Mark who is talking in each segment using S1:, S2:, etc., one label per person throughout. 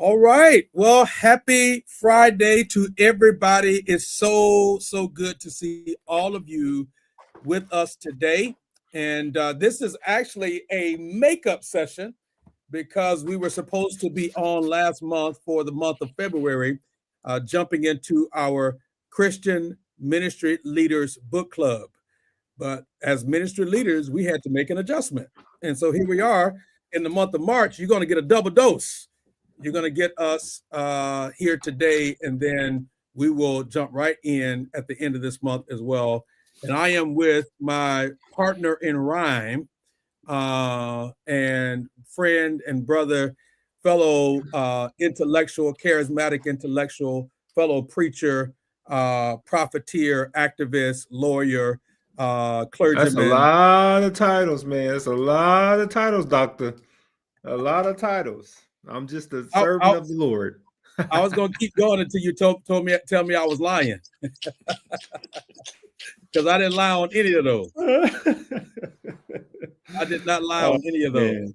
S1: All right. Well, happy Friday to everybody. It's so good to see all of you with us today. And this is actually a makeup session because we were supposed to be on last month for the month of February, jumping into our Christian Ministry Leaders Book Club. But as ministry leaders, we had to make an adjustment. And so here we are in the month of March. You're going to get a double dose. You're going to get us here today, and then we will jump right in at the end of this month as well. And I am with my partner in rhyme and friend and brother, fellow intellectual, charismatic intellectual, fellow preacher, profiteer, activist, lawyer,
S2: That's a
S1: clergyman.
S2: lot of titles, man. That's a lot of titles, doctor. A lot of titles. I'm just a
S1: I,
S2: servant
S1: I,
S2: of the Lord.
S1: I was going to keep going until you tell me I was lying, because I didn't lie on any of those. I did not lie
S2: Oh
S1: on any of those.
S2: man.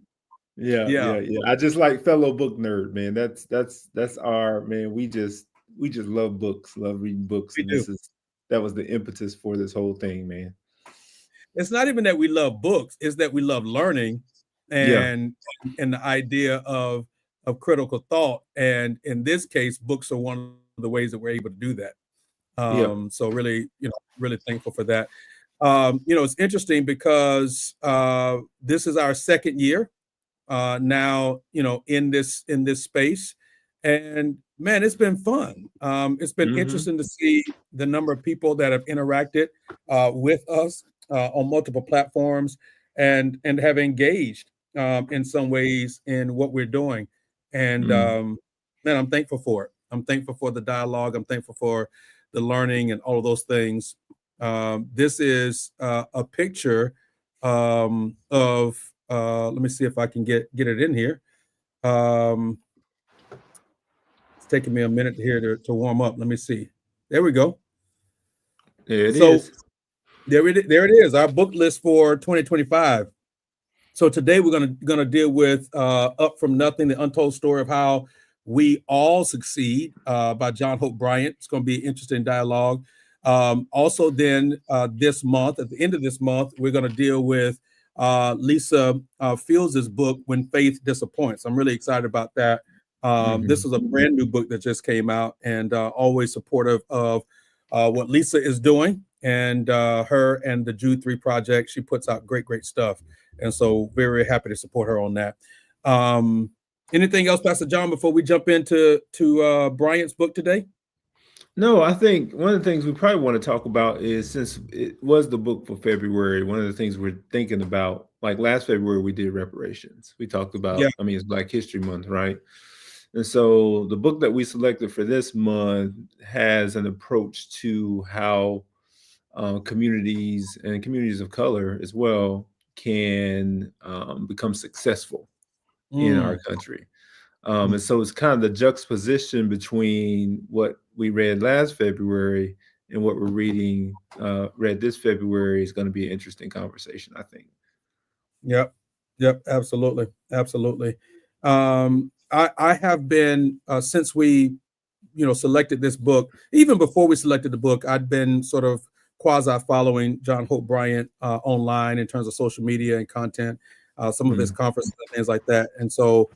S2: Yeah,
S1: Yeah,
S2: yeah, yeah. I just like fellow book nerd, man. That's our man. We just love books, love reading books,
S1: we
S2: and
S1: do.
S2: that was the impetus for this whole thing, man.
S1: It's not even that we love books; it's that we love learning
S2: Yeah.
S1: and the idea of critical thought. And in this case, books are one of the ways that we're able to do that.
S2: Yeah.
S1: So really, really thankful for that. It's interesting because this is our second year now, in this space, and man, it's been fun. It's been
S2: Hmm.
S1: interesting to see the number of people that have interacted with us on multiple platforms and have engaged in some ways in what we're doing. And
S2: Mm.
S1: man, I'm thankful for it. I'm thankful for the dialogue. I'm thankful for the learning and all of those things. This is a picture of let me see if I can get it in here. Um, it's taking me a minute here to warm up. Let me see. There we go.
S2: There it
S1: So
S2: is.
S1: there it is. Our book list for 2025. So today we're gonna deal with "Up from Nothing: The Untold Story of How We All Succeed" by John Hope Bryant. It's going to be an interesting dialogue. Also, then this month, at the end of this month, we're going to deal with Lisa Fields' book "When Faith Disappoints." I'm really excited about that. This
S2: Hmm.
S1: is a brand new book that just came out, and always supportive of what Lisa is doing, and her and the Jude 3 project. She puts out great stuff. And so very happy to support her on that. Um, Anything else, Pastor John, before we jump into Bryant's book today?
S2: No, I think one of the things we probably want to talk about is, since it was the book for February, one of the things we're thinking about, like last February, we did reparations. We talked
S1: Yeah.
S2: about, I mean, it's Black History Month, right? And so the book that we selected for this month has an approach to how communities and communities of color as well can become successful in our
S1: Mm,
S2: country.
S1: mm.
S2: And so it's kind of the juxtaposition between what we read last February and what we're read this February is going to be an interesting conversation, I think.
S1: Yep. Yep. Absolutely. I have been since we selected this book. Even before we selected the book, I'd been sort of quasi following John Hope Bryant online in terms of social media and content, some of his
S2: Mm.
S1: conferences and things like that. And so,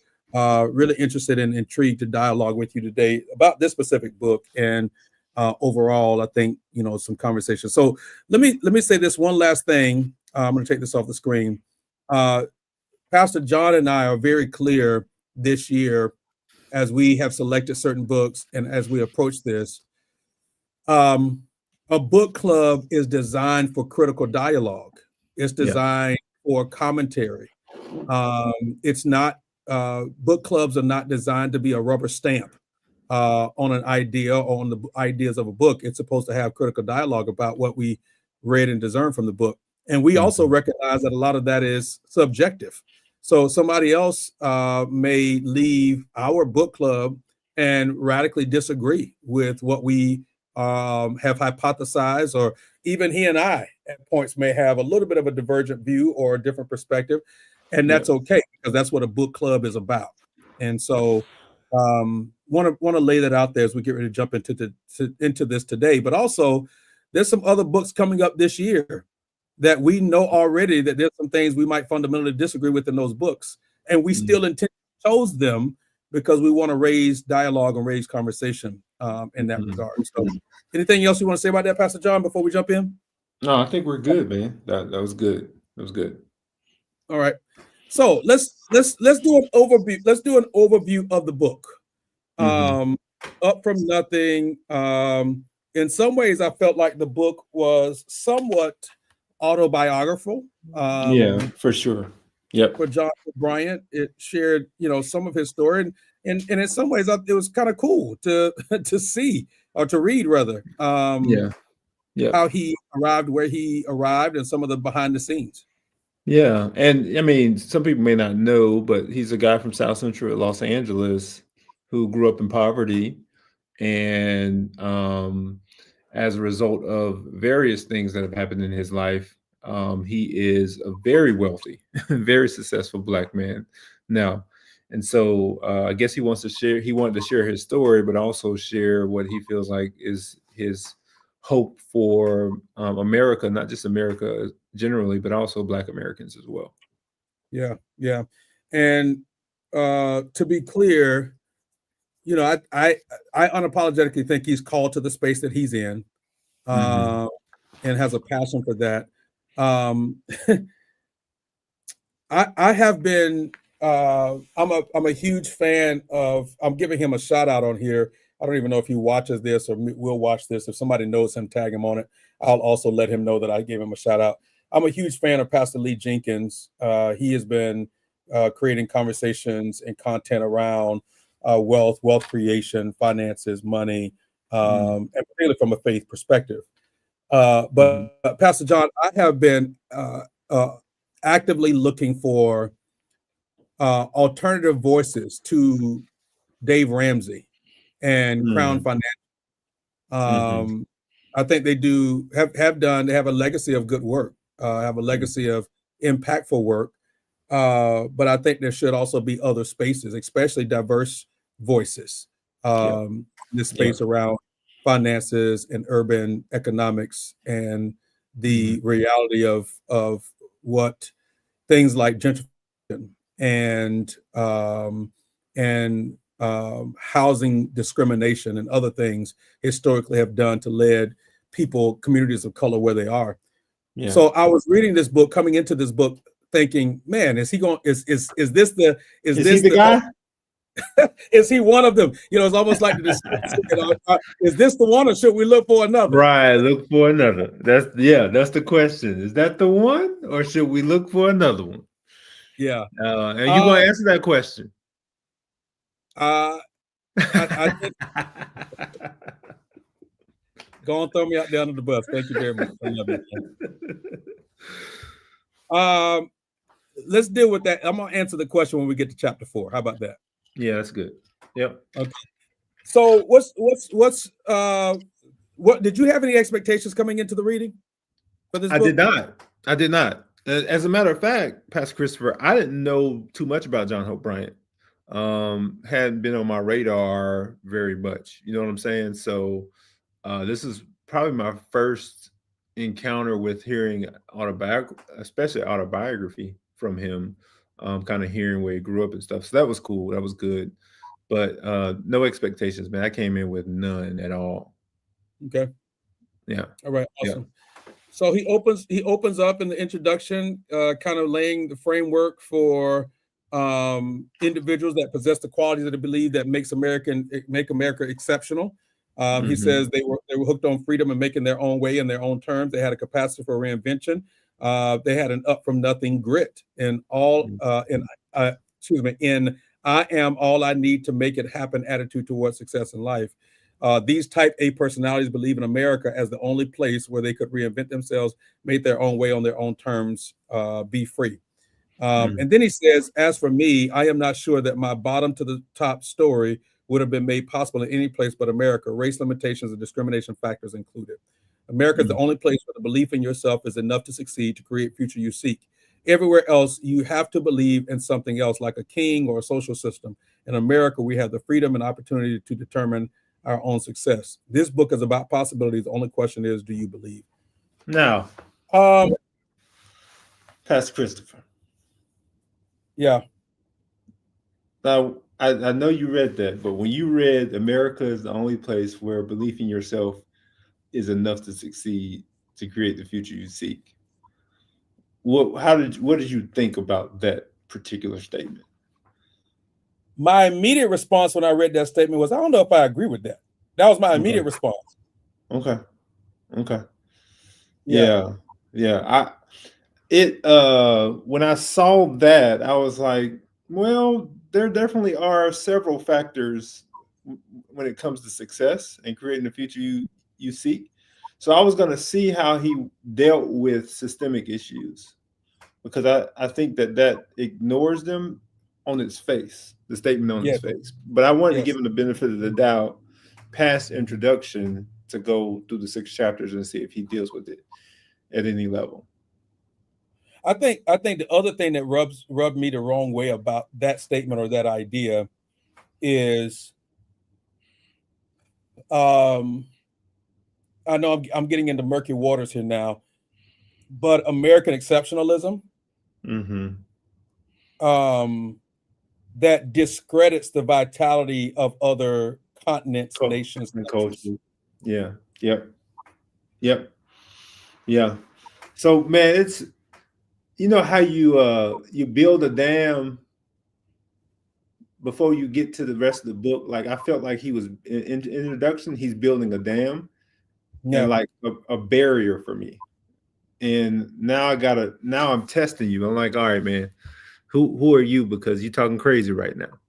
S1: really interested and intrigued to dialogue with you today about this specific book and overall. I think some conversation. So let me say this one last thing. I'm going to take this off the screen. Uh, Pastor John and I are very clear this year as we have selected certain books and as we approach this. Um, a book club is designed for critical dialogue. It's
S2: Yeah.
S1: designed for commentary. It's not book clubs are not designed to be a rubber stamp on an idea or on the ideas of a book. It's supposed to have critical dialogue about what we read and discern from the book. And we also
S2: Mhm.
S1: recognize that a lot of that is subjective. So somebody else may leave our book club and radically disagree with what we have hypothesized, or even he and I at points may have a little bit of a divergent view or a different perspective. And
S2: Yeah.
S1: that's okay, because that's what a book club is about. And so Want to lay that out there as we get ready to jump into this today. But also, there's some other books coming up this year that we know already that there's some things we might fundamentally disagree with in those books, and we still chose them because we want to raise dialogue and raise conversation in that regard. So, anything else you want to say about that, Pastor John, before we jump in?
S2: No, I think we're good, man. That was good. That was good.
S1: All right. So let's do an overview. Let's do an overview of the book. Up from Nothing. In some ways, I felt like the book was somewhat autobiographical.
S2: Yeah, for sure. Yep.
S1: For John Bryant, it shared, some of his story, and in some ways, it was kind of cool to to see or to read rather.
S2: Yeah.
S1: How he arrived where he arrived and some of the behind the scenes.
S2: Yeah, and I mean, some people may not know, but he's a guy from South Central Los Angeles who grew up in poverty, and as a result of various things that have happened in his life, he is a very wealthy, very successful Black man now. And so I guess he wanted to share his story, but also share what he feels like is his hope for America, not just America generally, but also Black Americans as well.
S1: Yeah, yeah. And to be clear, I unapologetically think he's called to the space that he's in, and has a passion for that. I have been. I'm a huge fan of. I'm giving him a shout out on here. I don't even know if he watches this or will watch this. If somebody knows him, tag him on it. I'll also let him know that I gave him a shout out. I'm a huge fan of Pastor Lee Jenkins. He has been creating conversations and content around wealth creation, finances, money, and particularly from a faith perspective. But Pastor John, I have been actively looking for alternative voices to Dave Ramsey and Crown Financial. I think they they have a legacy of good work, have a legacy of impactful work. But I think there should also be other spaces, especially diverse voices, in this space around finances and urban economics and the reality of what things like gentrification and housing discrimination and other things historically have done to lead communities of color where they are. Yeah. So I was reading this book, coming into this book, thinking, man, is he going? Is this the? Is this
S2: the guy?
S1: Is he one of them? It's almost like this. Is this the one, or should we look for another?
S2: Right, look for another. That's the question. Is that the one, or should we look for another one?
S1: Yeah.
S2: And you're going to answer that question.
S1: I Go on, throw me out there under the bus. Thank you very much. I love you. Let's deal with that. I'm gonna answer the question when we get to chapter 4. How about that?
S2: Yeah, that's good. Yep.
S1: Okay. So what did you have any expectations coming into the reading for this book?
S2: I did not. As a matter of fact, Pastor Christopher, I didn't know too much about John Hope Bryant. Hadn't been on my radar very much. You know what I'm saying? So this is probably my first encounter with hearing especially autobiography from him, kind of hearing where he grew up and stuff. So that was cool. That was good. But no expectations, man. I came in with none at all.
S1: Okay.
S2: Yeah.
S1: All right. Awesome. Yeah. So he opens up in the introduction, kind of laying the framework for individuals that possess the qualities that they believe that make America exceptional. He says they were hooked on freedom and making their own way in their own terms. They had a capacity for reinvention. They had an up from nothing grit in I am all I need to make it happen attitude towards success in life. These type A personalities believe in America as the only place where they could reinvent themselves, make their own way on their own terms, be free. And then he says, as for me, I am not sure that my bottom to the top story would have been made possible in any place but America, race limitations and discrimination factors included. America is the only place where the belief in yourself is enough to succeed, to create future you seek. Everywhere else, you have to believe in something else, like a king or a social system. In America, we have the freedom and opportunity to determine our own success. This book is about possibilities. The only question is, do you believe?
S2: Now,
S1: Um,
S2: Pastor Christopher.
S1: yeah.
S2: Now, I know you read that, but when you read America is the only place where belief in yourself is enough to succeed to create the future you seek, what did you think about that particular statement?
S1: My immediate response when I read that statement was, I don't know if I agree with that. That was my
S2: Okay.
S1: immediate response.
S2: Okay. Okay.
S1: Yeah.
S2: Yeah. Yeah. When I saw that, I was like, well, there definitely are several factors when it comes to success and creating the future you seek. So I was going to see how he dealt with systemic issues, because I think that ignores them on its face, the statement on its
S1: Yes.
S2: face. But I wanted to give
S1: Yes.
S2: him the benefit of the doubt past introduction to go through the 6 chapters and see if he deals with it at any level.
S1: I think the other thing that rubbed me the wrong way about that statement or that idea is, um, I know I'm getting into murky waters here now, but American exceptionalism,
S2: Mm-hmm.
S1: um, that discredits the vitality of other continents, nations,
S2: And
S1: countries.
S2: culture. Yeah. Yep. Yep. Yeah. So man, it's how you build a dam before you get to the rest of the book. Like I felt like he was in introduction, he's building a dam and
S1: Yeah.
S2: like a barrier for me. And now I'm testing you. I'm like, all right, man, who are you? Because you're talking crazy right now.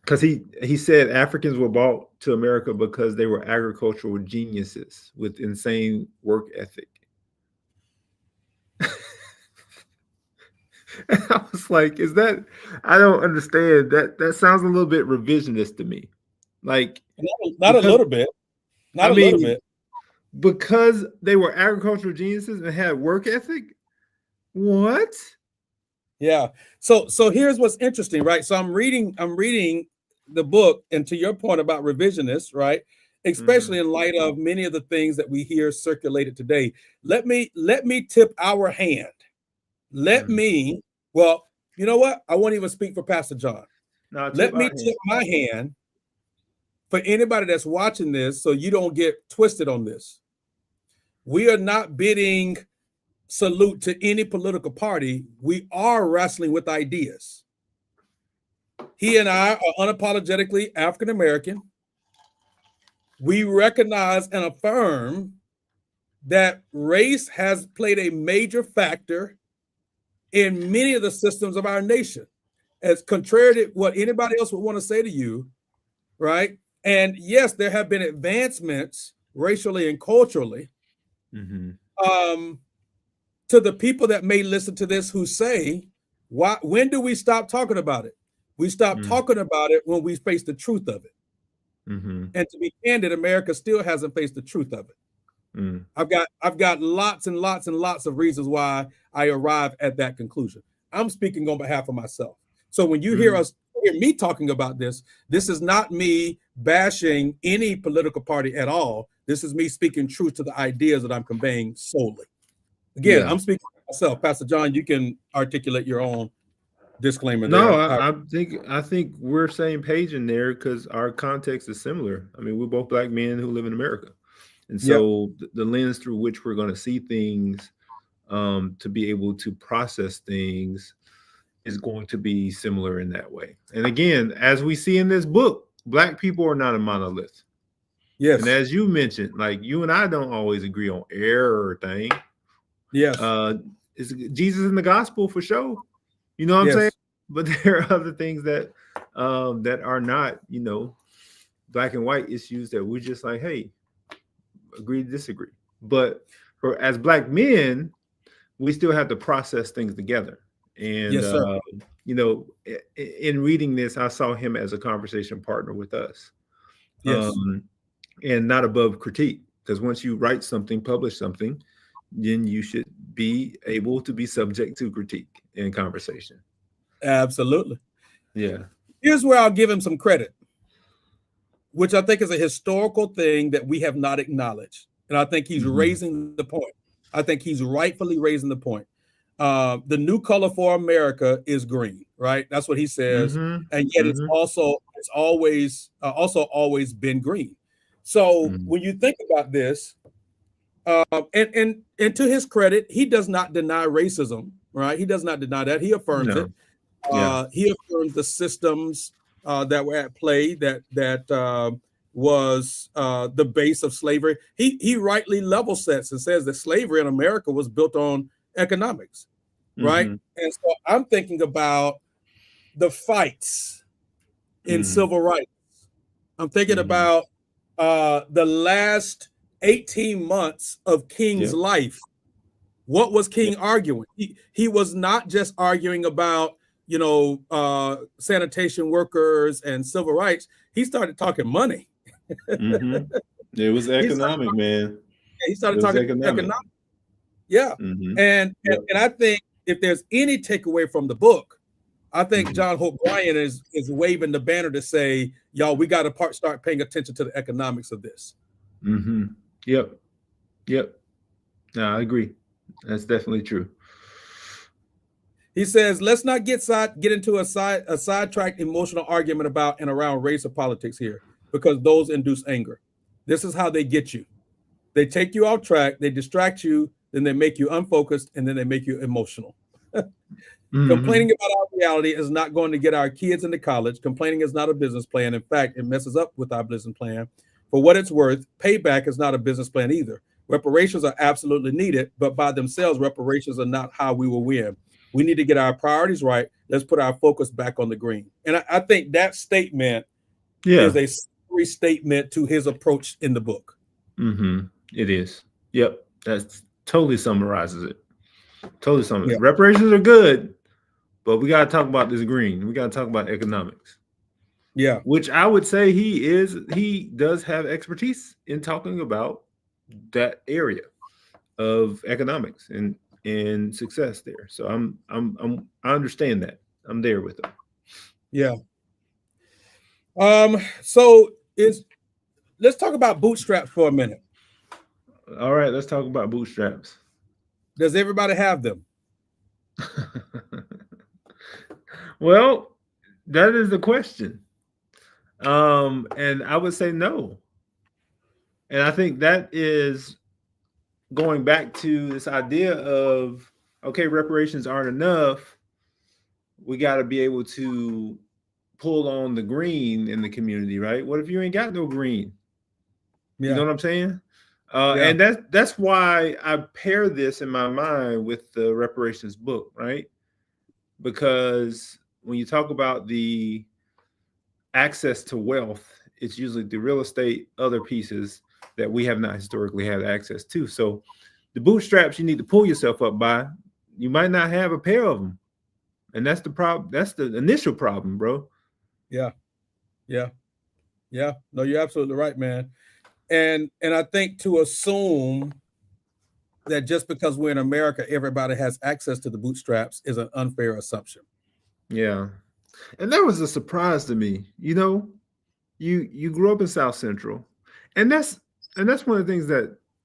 S2: Because he said Africans were brought to America because they were agricultural geniuses with insane work ethic. And I was like, is that? I don't understand. That sounds a little bit revisionist to me. Like
S1: Not a
S2: because
S1: little bit.
S2: I
S1: Not a little
S2: mean
S1: bit.
S2: because they were agricultural geniuses and had work ethic. What?
S1: Yeah. So here's what's interesting, right? So I'm reading the book, and to your point about revisionists, right?
S2: Mm-hmm.
S1: Especially in light of many of the things that we hear circulated today. Let me tip our hand. Let
S2: Mm-hmm.
S1: me, well, you know what? I won't even speak for Pastor John.
S2: Now tip
S1: Let
S2: our
S1: me
S2: hand.
S1: tip my hand for anybody that's watching this so you don't get twisted on this. We are not bidding salute to any political party. We are wrestling with ideas. He and I are unapologetically African American. We recognize and affirm that race has played a major factor in many of the systems of our nation, as contrary to what anybody else would want to say to you, right? And yes, there have been advancements racially and culturally.
S2: Mm-hmm.
S1: Um, to the people that may listen to this who say, why, when do we stop talking about it? We stop talking about it when we face the truth of it.
S2: Mm-hmm.
S1: And to be candid, America still hasn't faced the truth of it.
S2: Mm-hmm.
S1: I've got lots and lots and lots of reasons why I arrive at that conclusion. I'm speaking on behalf of myself. So when you hear me talking about this is not me bashing any political party at all. This is me speaking truth to the ideas that I'm conveying solely. Again,
S2: Yeah.
S1: I'm speaking for myself. Pastor John, you can articulate your own disclaimer
S2: No,
S1: there.
S2: I think we're same page in there because our context is similar. I mean, we're both black men who live in America, and
S1: Yep.
S2: so the lens through which we're going to see things, to be able to process things, is going to be similar in that way. And again, as we see in this book, black people are not a monolith. And
S1: Yes.
S2: as you mentioned, like you and I don't always agree on error thing.
S1: Yes.
S2: Uh, is Jesus in the gospel for sure? You know what I'm saying?
S1: Yes.
S2: But there are other things that are not, black and white issues that we're just like, hey, agree to disagree. But for as black men, we still have to process things together. And
S1: Yes, sir.
S2: in reading this, I saw him as a conversation partner with us,
S1: Yes.
S2: um, and not above critique. Because once you write something, publish something, then you should be able to be subject to critique in conversation.
S1: Absolutely.
S2: Yeah.
S1: Here's where I'll give him some credit, which I think is a historical thing that we have not acknowledged. And I think he's
S2: Mm-hmm.
S1: raising the point. I think he's rightfully raising the point. The new color for America is green, right? That's what he says,
S2: Mm-hmm.
S1: and yet
S2: Mm-hmm.
S1: it's always been green. So
S2: Mm-hmm.
S1: when you think about this, and to his credit, he does not deny racism, right? He does not deny that. He affirms it.
S2: No. Yeah.
S1: He affirms the systems that were at play that was the base of slavery. He rightly level sets and says that slavery in America was built on economics, right?
S2: Mm-hmm.
S1: And so I'm thinking about the fights in
S2: Mm-hmm.
S1: civil rights. I'm thinking
S2: Mm-hmm.
S1: about the last 18 months of King's
S2: Yep.
S1: life. What was
S2: Yep.
S1: King arguing? He was not just arguing about, sanitation workers and civil rights. He started talking money.
S2: Mm-hmm. It was
S1: he, started,
S2: economic, man.
S1: he
S2: It
S1: started
S2: was
S1: talking
S2: economic.
S1: economics. Yeah.
S2: Mm-hmm.
S1: And, and
S2: Yep.
S1: and I think if there's any takeaway from the book, I think
S2: Mm-hmm.
S1: John Hope Bryant is waving the banner to say, y'all, we got to start paying attention to the economics of this.
S2: Mm-hmm. Yep. Yep. No, I agree. That's definitely true.
S1: He says, let's not get into a sidetracked emotional argument about and around race or politics here, because those induce anger. This is how they get you. They take you off track, they distract you, then they make you unfocused, and then they make you emotional.
S2: Mm-hmm.
S1: Complaining about our reality is not going to get our kids into college. Complaining is not a business plan. In fact, it messes up with our business plan. For what it's worth, payback is not a business plan either. Reparations are absolutely needed, but by themselves, reparations are not how we will win. We need to get our priorities right. Let's put our focus back on the green. And I think that statement
S2: Yeah.
S1: is a statement to his approach in the book.
S2: Mm-hmm. It is. Yep. That totally summarizes it. Totally summarizes.
S1: Yeah.
S2: Reparations are good, but we got to talk about this green. We got to talk about economics.
S1: Yeah.
S2: Which I would say he does have expertise in talking about that area of economics and success there. So I understand that. I'm there with him.
S1: Yeah. So let's talk about bootstraps for a minute.
S2: All right, let's talk about bootstraps.
S1: Does everybody have them?
S2: Well, that is the question. And I would say no. And I think that is going back to this idea of, okay, reparations aren't enough. We got to be able to pull on the green in the community, right? What if you ain't got no green?
S1: Yeah.
S2: You know what I'm saying?
S1: Yeah.
S2: And that's why I pair this in my mind with the reparations book, right? Because when you talk about the access to wealth, it's usually the real estate, other pieces that we have not historically had access to. So the bootstraps you need to pull yourself up by, you might not have a pair of them. And that's the problem. That's the initial problem, bro.
S1: Yeah. Yeah. Yeah. No, you're absolutely right, man. And I think to assume that just because we're in America, everybody has access to the bootstraps is an unfair assumption.
S2: Yeah. And that was a surprise to me. You know, you grew up in South Central. And that's one of the things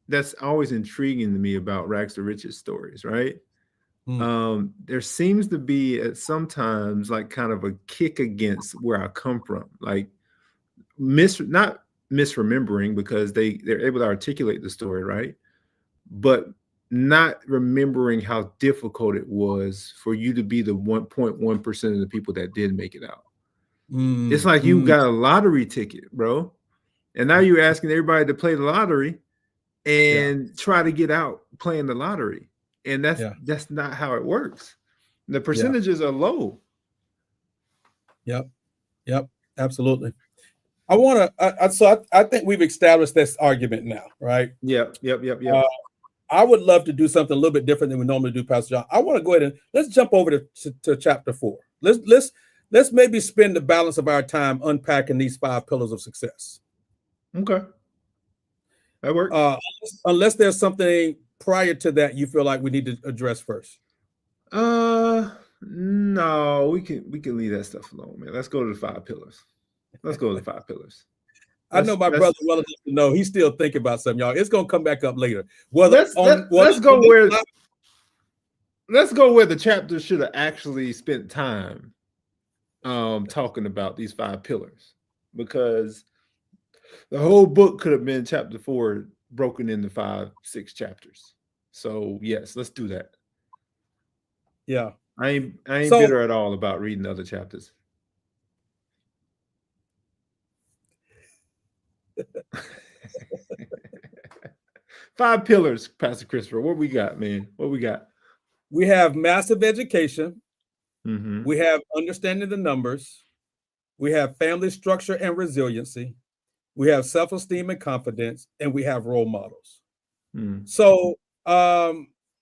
S2: that's always intriguing to me about rags to riches stories, right? There seems to be at sometimes like kind of a kick against where I come from, like not misremembering, because they're able to articulate the story, right? But not remembering how difficult it was for you to be the 1.1% of the people that did make it out. It's like you got a lottery ticket, bro. And now you're asking everybody to play the lottery and try to get out playing the lottery. And that's not how it works. The percentages are low.
S1: Yep. Absolutely. I think we've established this argument now, right?
S2: Yep.
S1: I would love to do something a little bit different than we normally do, Pastor John. I want to go ahead and let's jump over to chapter 4. Let's maybe spend the balance of our time unpacking these 5 pillars of success.
S2: Okay. That works.
S1: Unless there's something prior to that you feel like we need to address first?
S2: No, we can leave that stuff alone, man. Let's go to the 5 pillars. Let's go to the 5 pillars.
S1: I know my
S2: Let's
S1: brother well enough to know he's still thinking about something, y'all. It's gonna come back up later. Whether
S2: let's
S1: on
S2: let,
S1: whether
S2: let's
S1: on
S2: go
S1: this
S2: where
S1: live,
S2: let's go where the chapter should have actually spent time talking about these 5 pillars, because the whole book could have been chapter 4 broken into 5, 6 chapters. So yes, let's do that.
S1: yeah.
S2: I ain't
S1: So
S2: bitter at all about reading other chapters. 5 pillars, Pastor Christopher. What we got, man? What we got?
S1: we have massive education,
S2: Mm-hmm.
S1: we have understanding the numbers, we have family structure and resiliency, we have self-esteem and confidence, and we have role models.
S2: Mm.
S1: So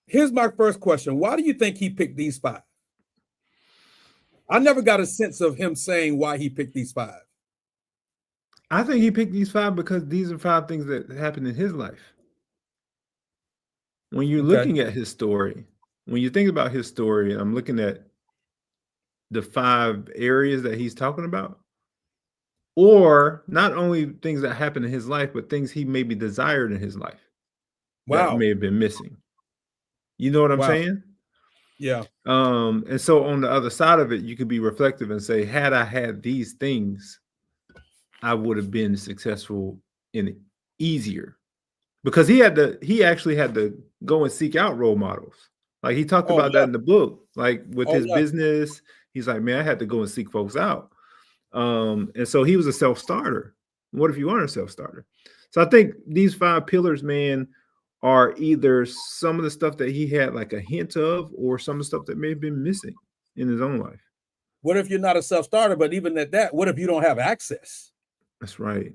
S1: here's my first question. Why do you think he picked these five? I never got a sense of him saying why he picked these five.
S2: I think he picked these 5 because these are 5 things that happened in his life. When you're
S1: Okay.
S2: looking at his story, when you think about his story, I'm looking at the 5 areas that he's talking about, or not only things that happened in his life, but things he maybe desired in his life that
S1: Wow.
S2: may have been missing. You know what I'm
S1: Wow.
S2: saying?
S1: Yeah.
S2: And so on the other side of it, you could be reflective and say, had I had these things, I would have been successful and easier, because he actually had to go and seek out role models. Like he talked
S1: Oh
S2: about that
S1: yeah.
S2: in the book, like with
S1: Oh
S2: his
S1: yeah.
S2: business. He's like, man, I had to go and seek folks out. And so he was a self-starter. What if you aren't a self-starter? So I think these 5 pillars, man, are either some of the stuff that he had like a hint of, or some of the stuff that may have been missing in his own life.
S1: What if you're not a self-starter, but even at that, what if you don't have access?
S2: That's right.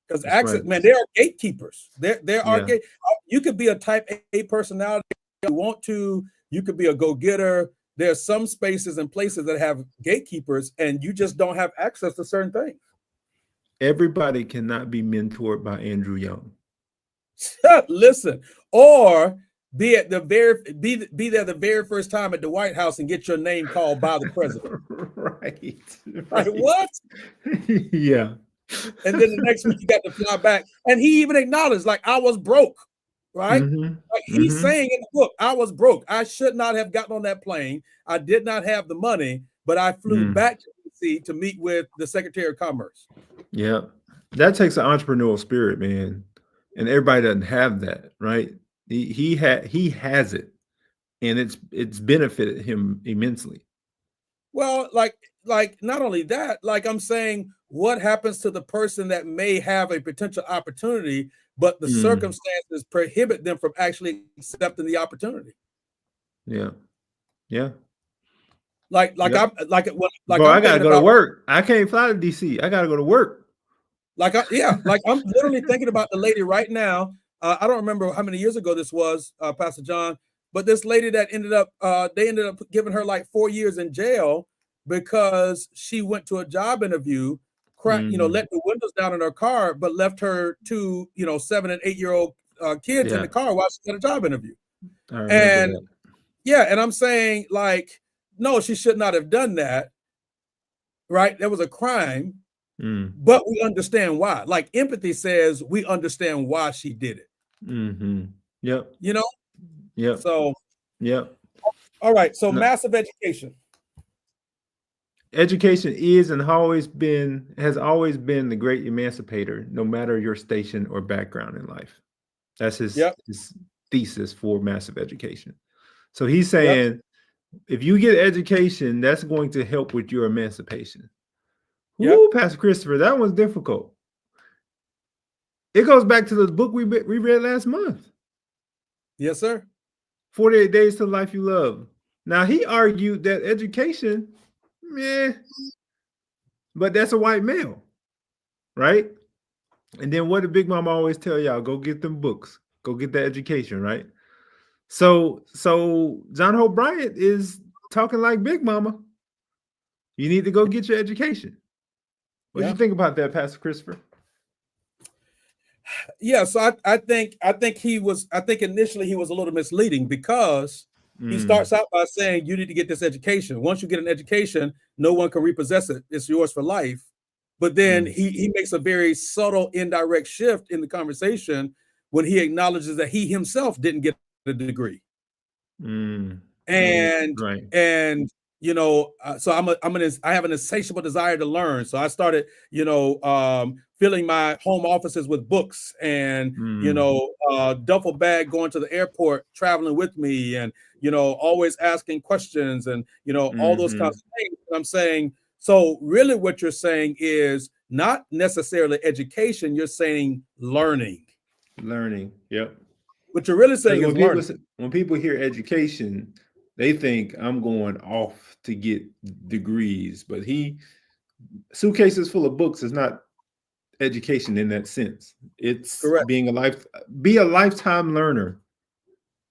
S1: Because
S2: That's
S1: access,
S2: right.
S1: man, there are gatekeepers. There are
S2: Yeah.
S1: gate. You could be a type A personality if you want to. You could be a go-getter. There's some spaces and places that have gatekeepers, and you just don't have access to certain things.
S2: Everybody cannot be mentored by Andrew Young.
S1: Listen, or be at the very be there the very first time at the White House and get your name called by the president.
S2: Right.
S1: Like
S2: Right.
S1: what?
S2: Yeah.
S1: And then the next week you got to fly back, and he even acknowledged, like, I was broke, right?
S2: Mhm.
S1: Like he's
S2: Mhm.
S1: saying in the book, I was broke. I should not have gotten on that plane. I did not have the money, but I flew
S2: Mm.
S1: back to DC to meet with the Secretary of Commerce.
S2: Yeah. That takes an entrepreneurial spirit, man. And everybody doesn't have that, right? He has it, and it's benefited him immensely.
S1: Well, like not only that, like I'm saying, what happens to the person that may have a potential opportunity, but the
S2: Mm.
S1: circumstances prohibit them from actually accepting the opportunity?
S2: Yeah. Yeah.
S1: Like
S2: Yep.
S1: I'm like
S2: Bro,
S1: I'm
S2: I gotta
S1: thinking
S2: go to
S1: about
S2: work. I can't fly to DC. I gotta go to work.
S1: like I'm literally thinking about the lady right now. I don't remember how many years ago this was, Pastor John, but this lady that ended up they ended up giving her like 4 years in jail because she went to a job interview,
S2: Mm.
S1: let the windows down in her car, but left her two 7 and 8 year old kids in
S2: Yeah.
S1: the car while she had a job interview.
S2: I remember
S1: And
S2: that.
S1: yeah, and I'm saying, like, no, she should not have done that. Right? There was a crime,
S2: Mm.
S1: but we understand why. Like empathy says we understand why she did it.
S2: Mhm. Yep.
S1: You know?
S2: Yep.
S1: So,
S2: Yep.
S1: all right. So
S2: No,
S1: massive education.
S2: education is and has always been the great emancipator, no matter your station or background in life. That's
S1: Yep.
S2: his thesis for massive education. So he's
S1: Yep.
S2: saying, if you get education, that's going to help with your emancipation.
S1: Yep.
S2: Ooh, Pastor Christopher, that one's difficult. It goes back to the book we read last month,
S1: Yes, sir.
S2: 48 Days to the Life You Love. Now, he argued that education, meh, but that's a white male, right? And then what did Big Mama always tell y'all? Go get them books. Go get that education, right? So John Hope Bryant is talking like Big Mama. You need to go get your education. What do
S1: Yeah.
S2: you think about that, Pastor Christopher?
S1: Yeah, so I think initially he was a little misleading because he
S2: Mm,
S1: starts out by saying you need to get this education. Once you get an education, no one can repossess it. It's yours for life. But then
S2: mm,
S1: he makes a very subtle indirect shift in the conversation when he acknowledges that he himself didn't get a degree.
S2: mm. Right.
S1: And so I have an insatiable desire to learn. So I started, filling my home offices with books and
S2: Mm,
S1: duffel bag going to the airport, traveling with me, and always asking questions, and all those kinds
S2: mhm.
S1: of things. And I'm saying, so really, what you're saying is not necessarily education. You're saying learning.
S2: Learning. Yep.
S1: What you're really
S2: Because
S1: saying is learning.
S2: when people hear education, they think I'm going off to get degrees. But suitcases full of books is not education in that sense. It's
S1: Correct.
S2: be a lifetime learner.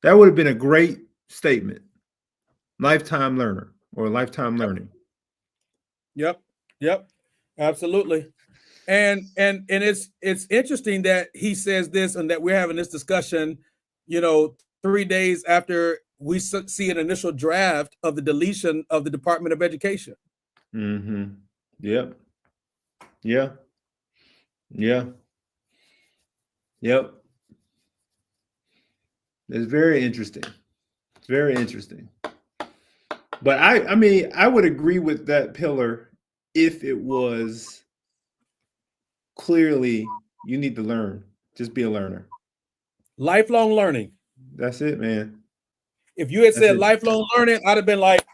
S2: That would have been a great statement. Lifetime learner or lifetime learning.
S1: Yep. Yep. Absolutely. And it's interesting that he says this and that we're having this discussion, 3 days after we see an initial draft of the deletion of the Department of Education.
S2: Mm-hmm. Yep. Yeah. Yeah. Yep. It's very interesting. It's very interesting. But I mean, I would agree with that pillar if it was clearly you need to learn. Just be a learner.
S1: Lifelong learning.
S2: That's it, man.
S1: If you had
S2: That's
S1: said
S2: it.
S1: lifelong learning, I'd have been like,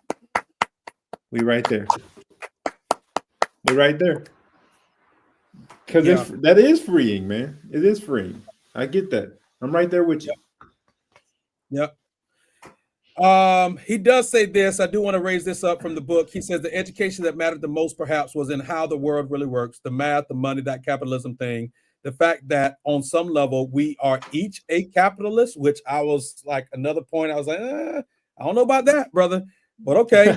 S2: We right there. We right there. Because
S1: yeah,
S2: that is freeing, man. It is freeing. I get that. I'm right there with you.
S1: yep. He does say this. I do want to raise this up from the book. He says the education that mattered the most, perhaps, was in how the world really works, the math, the money, that capitalism thing. The fact that on some level we are each a capitalist, which I was like another point. I was like, I don't know about that, brother, but okay.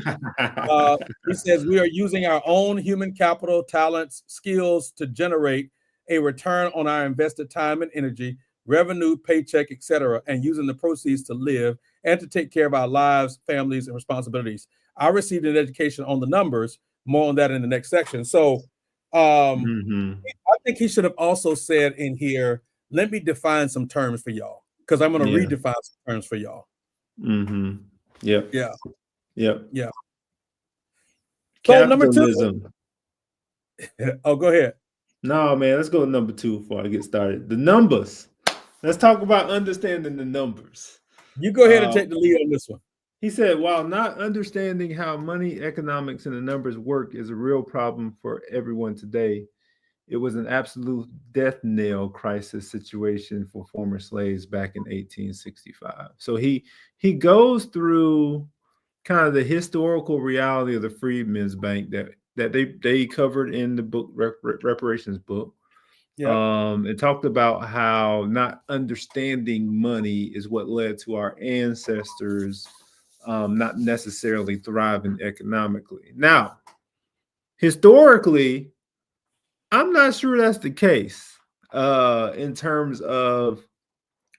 S1: He says we are using our own human capital, talents, skills to generate a return on our invested time and energy, revenue, paycheck, etc., and using the proceeds to live and to take care of our lives, families, and responsibilities. I received an education on the numbers. More on that in the next section. So,
S2: hmm
S1: I think he should have also said in here, "Let me define some terms for y'all," because I'm going to
S2: Yeah.
S1: redefine some terms for y'all.
S2: hmm Yep.
S1: Yeah,
S2: Yep.
S1: yeah. So number two.
S2: Capitalism.
S1: Oh, go ahead.
S2: No, man, let's go to number two before I get started. The numbers. Let's talk about understanding the numbers.
S1: You go ahead and
S2: Uh,
S1: take the lead on this one.
S2: he said, while not understanding how money, economics, and the numbers work is a real problem for everyone today, it was an absolute death knell crisis situation for former slaves back in 1865. So he goes through kind of the historical reality of the Freedmen's Bank that they covered in the book reparations book.
S1: Yeah.
S2: It talked about how not understanding money is what led to our ancestors not necessarily thriving economically. Now, historically, I'm not sure that's the case in terms of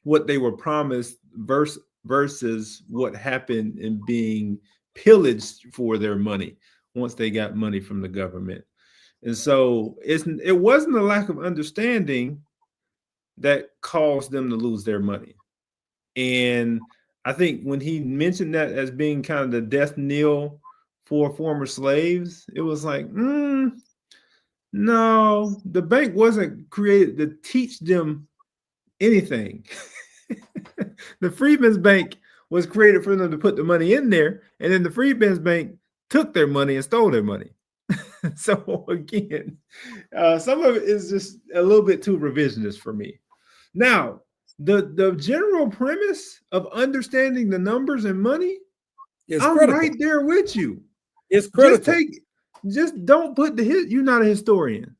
S2: what they were promised versus what happened in being pillaged for their money once they got money from the government. And so it wasn't a lack of understanding that caused them to lose their money. And I think when he mentioned that as being kind of the death knell for former slaves, it was like, no, the bank wasn't created to teach them anything. The Freedmen's Bank was created for them to put the money in there, and then the Freedmen's Bank took their money and stole their money. So again, some of it is just a little bit too revisionist for me. Now, the general premise of understanding the numbers and money,
S1: It's
S2: I'm
S1: critical.
S2: right there with you.
S1: It's
S2: Just
S1: critical.
S2: just don't put you're not a historian.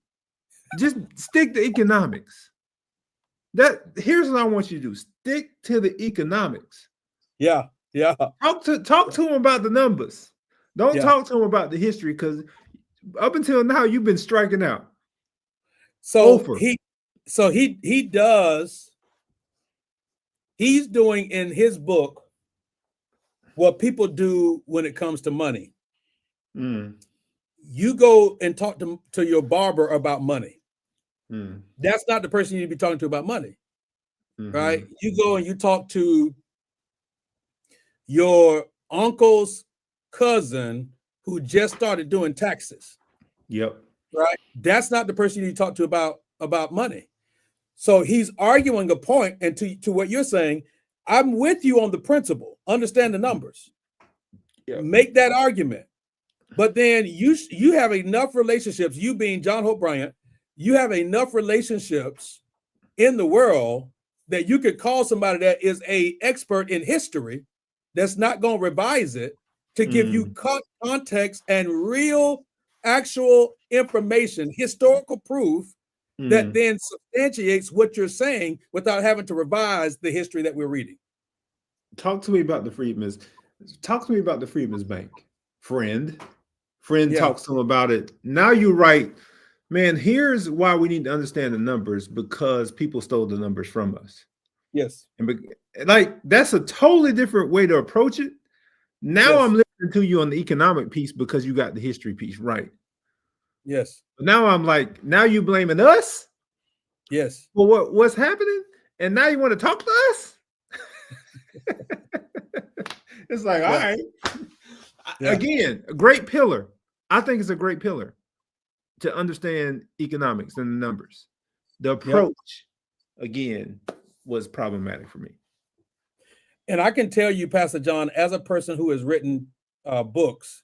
S2: Just stick to economics. Here's what I want you to do: stick to the economics.
S1: Yeah. Yeah.
S2: Talk to him about the numbers. Don't
S1: Yeah.
S2: talk to him about the history because up until now you've been striking out.
S1: So
S2: Over.
S1: So he's doing in his book what people do when it comes to money.
S2: Mm,
S1: You go and talk to your barber about money.
S2: mm,
S1: That's not the person you need to be talking to about money, right?
S2: mm-hmm.
S1: You go and you talk to your uncle's cousin who just started doing taxes,
S2: Yep.
S1: right? That's not the person you need to talk to about money. So he's arguing a point, and to what you're saying, I'm with you on the principle. Understand the numbers,
S2: Yep.
S1: make that argument. But then you have enough relationships. You being John Hope Bryant, you have enough relationships in the world that you could call somebody that is a expert in history that's not going to revise it to give you
S2: Mm,
S1: context and real actual information, historical proof that
S2: mm.
S1: then substantiates what you're saying without having to revise the history that we're reading.
S2: Talk to me about the Freedmen's. Talk to me about the Freedmen's Bank. Friend. Friend
S1: Yeah.
S2: talks to him about it. Now you write, man, here's why we need to understand the numbers because people stole the numbers from us.
S1: Yes.
S2: And like that's a totally different way to approach it. Now I'm
S1: Yes.
S2: listening to you on the economic piece because you got the history piece right.
S1: Yes.
S2: But now I'm like, now you blaming us
S1: Yes.
S2: for what's happening, and now you want to talk to us. It's like, all
S1: Yeah.
S2: right.
S1: Yeah.
S2: Again, a great pillar. I think it's a great pillar to understand economics and the numbers. The
S1: Yep.
S2: approach, again, was problematic for me.
S1: And I can tell you, Pastor John, as a person who has written books,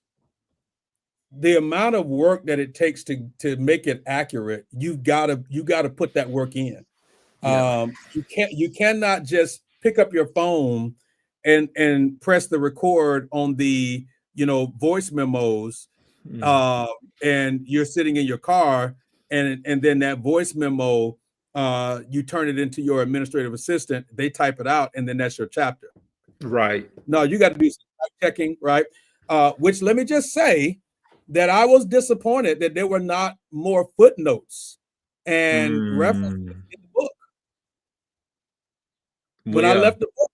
S1: the amount of work that it takes to make it accurate, you gotta put that work in.
S2: Yeah.
S1: You cannot just pick up your phone and press the record on the voice memos,
S2: Mm.
S1: uh, and you're sitting in your car, and then that voice memo, you turn it into your administrative assistant, they type it out, and then that's your chapter.
S2: Right.
S1: No, you got to do some checking, right? Which, let me just say that I was disappointed that there were not more footnotes and references
S2: Mm.
S1: in the book.
S2: Well,
S1: When I
S2: yeah.
S1: left the book,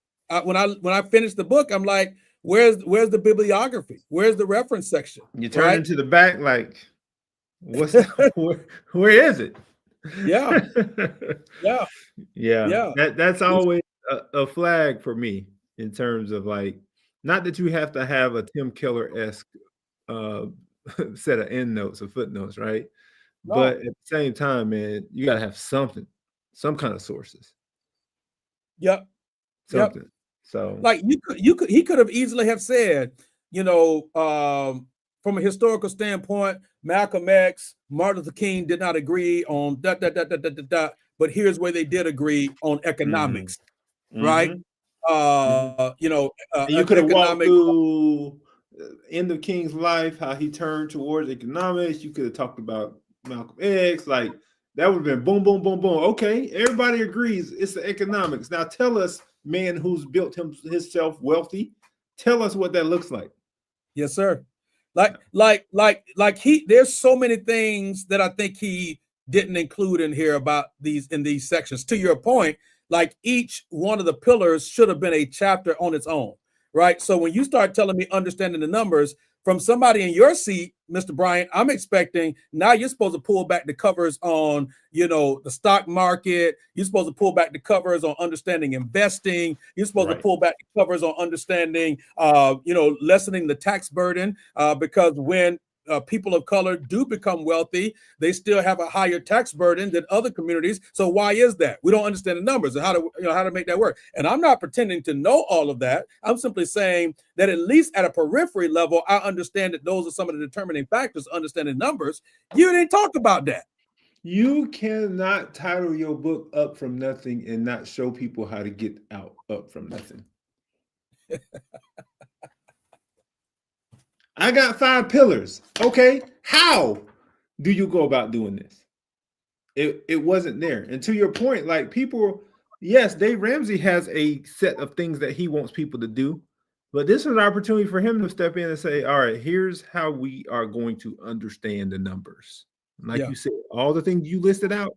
S1: when I finished the book, I'm like, where's the bibliography? Where's the reference section?
S2: You turn
S1: Right?
S2: into the back, like, what's where is it?
S1: Yeah, yeah,
S2: Yeah,
S1: yeah.
S2: that's always a flag for me in terms of like, not that you have to have a Tim Keller-esque uh, set of end notes or footnotes, right? But
S1: No,
S2: at the same time, man, you gotta have something, some kind of sources,
S1: yep, yep.
S2: something. So,
S1: Like he could have easily have said, from a historical standpoint, Malcolm X, Martin Luther King did not agree on but here's where they did agree on
S2: mhm,
S1: economics, right?
S2: mhm, mhm. And you could have walked
S1: Economic,
S2: through end of King's life, how he turned towards economics. You could have talked about Malcolm X, like that would have been boom, boom, boom, boom. Okay, everybody agrees it's the economics. Now tell us, man, who's built himself wealthy. Tell us what that looks like.
S1: yes, sir. Like he there's so many things that I think he didn't include in here about these sections. To your point, like each one of the pillars should have been a chapter on its own, right? So when you start telling me understanding the numbers from somebody in your seat, Mr. Bryant, I'm expecting now you're supposed to pull back the covers on, the stock market. You're supposed to pull back the covers on understanding investing. You're supposed to
S2: Right.
S1: pull back the covers on understanding, lessening the tax burden, because when people of color do become wealthy, they still have a higher tax burden than other communities. So why is that? We don't understand the numbers and how to make that work. And I'm not pretending to know all of that. I'm simply saying that at least at a periphery level, I understand that those are some of the determining factors. Understanding numbers, you didn't talk about that.
S2: You cannot title your book Up From Nothing and not show people how to get out up from nothing. I got 5 pillars. Okay. How do you go about doing this? It wasn't there. And to your point, like people, yes, Dave Ramsey has a set of things that he wants people to do, but this is an opportunity for him to step in and say, all right, here's how we are going to understand the numbers. Like
S1: Yeah,
S2: you said, all the things you listed out,